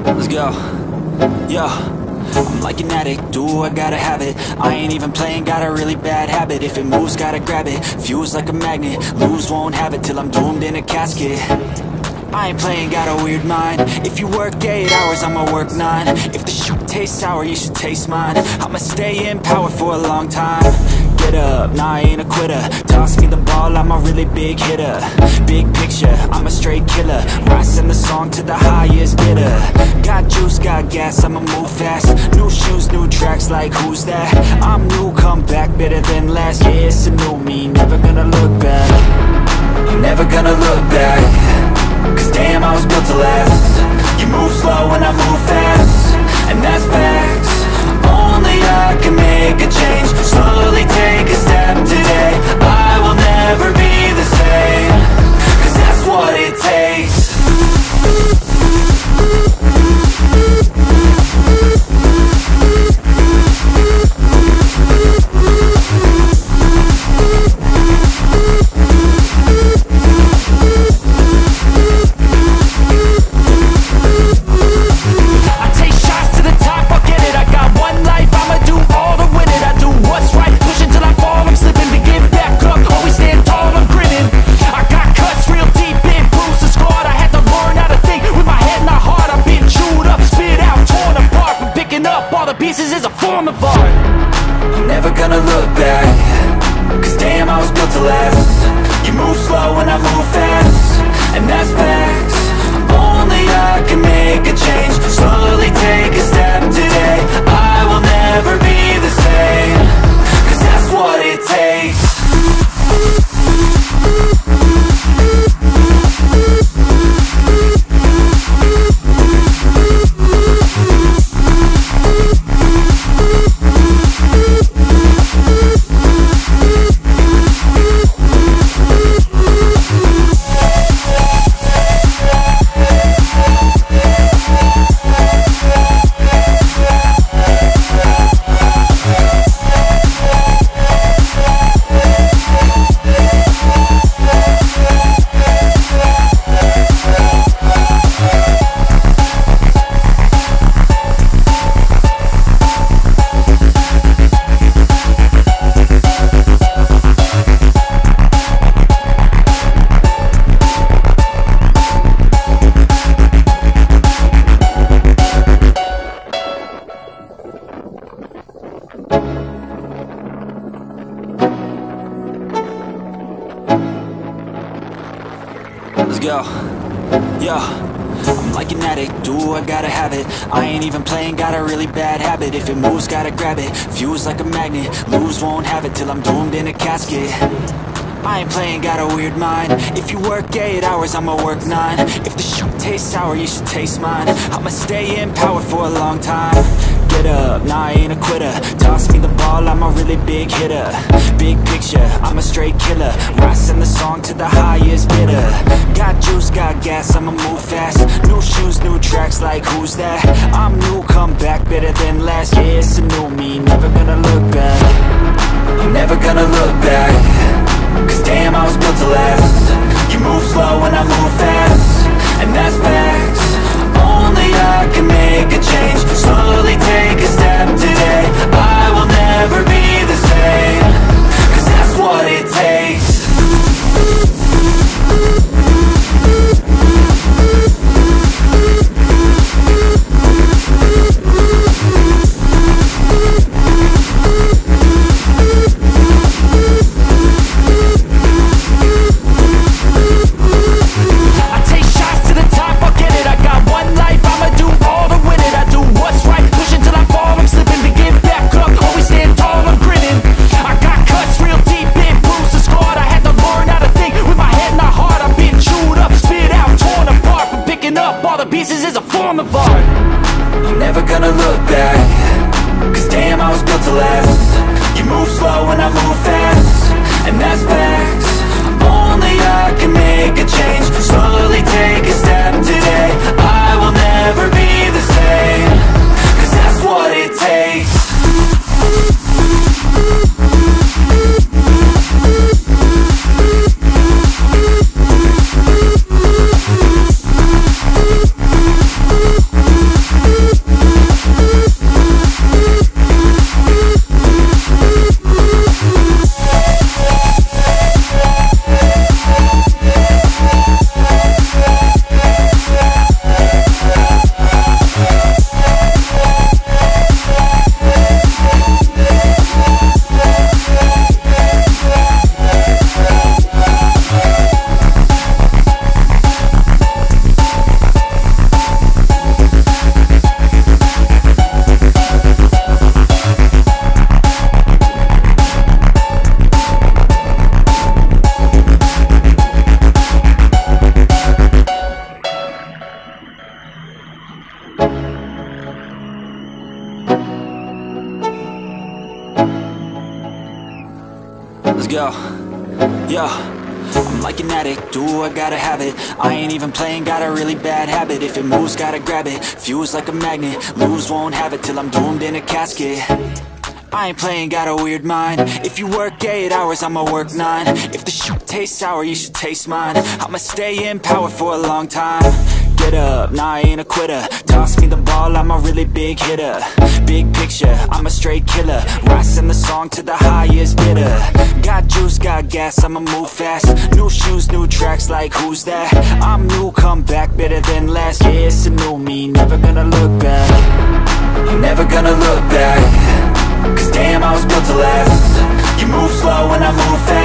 Let's go. Yo, I'm like an addict, do I gotta have it. I ain't even playing, got a really bad habit. If it moves, gotta grab it, fuse like a magnet. Lose, won't have it till I'm doomed in a casket. I ain't playing, got a weird mind. If you work 8 hours, I'ma work 9. If the shit tastes sour, you should taste mine. I'ma stay in power for a long time. Get up, nah, I ain't a quitter. Toss me the ball, I'm a really big hitter. Big picture, I'm a straight killer. Rising the song to the highest bidder. Got juice, got gas, I'ma move fast. New shoes, new tracks, like who's that? I'm new, come back, better than last. Yeah, it's a new me, never gonna look back. I'm never gonna look back. Cause damn, I was built to last. You move slow and I move fast, and that's facts. Only I can make a change. Slowly take a step today. I will never be the same. Cause that's what it takes. I'm never gonna look back. Cause damn, I was built to last. You move slow and I move fast, and that's facts. Only I can make a change. Slowly take a step today. I will never be the same. Cause that's what it takes. Let's go. Yo, I'm like an addict, do I gotta have it. I ain't even playing, got a really bad habit. If it moves, gotta grab it, fuse like a magnet. Lose, won't have it till I'm doomed in a casket. I ain't playing, got a weird mind. If you work 8 hours, I'ma work 9. If the shit tastes sour, you should taste mine. I'ma stay in power for a long time. Get up, nah, I ain't a quitter. Toss me the ball, I'm a really big hitter. Big picture, I'm a straight killer. Rising the song to the highest bidder. Got juice, got gas, I'ma move fast. New shoes, new tracks, like who's that? I'm new, come back, better than last. Yeah, it's a new me, never gonna look back. I'm never gonna look back. Cause damn, I was built to last. You move slow and I move fast, and that's facts. Only I can make a change. Slowly take a step today. I will never be the same. Cause that's what it takes. I'ma do all to win it. I do what's right, push until I fall. I'm move slow and I move fast, and that's facts. Only I can make a change. Slowly take a step today. I will never be the same, 'cause that's what it takes. Let's go. Yo, I'm like an addict, do I gotta have it. I ain't even playing, got a really bad habit. If it moves, gotta grab it. Fuse like a magnet, lose, won't have it till I'm doomed in a casket. I ain't playing, got a weird mind. If you work 8 hours, I'ma work 9. If the shit tastes sour, you should taste mine. I'ma stay in power for a long time. Get up, nah, I ain't a quitter. Toss me the ball, I'm a really big hitter. Big picture, I'm a straight killer. Rising the song to the highest bidder. Got juice, got gas, I'ma move fast. New shoes, new tracks, like who's that? I'm new, come back, better than last. Yeah, it's a new me, never gonna look back. I'm never gonna look back, 'cause damn, I was built to last. You move slow and I move fast.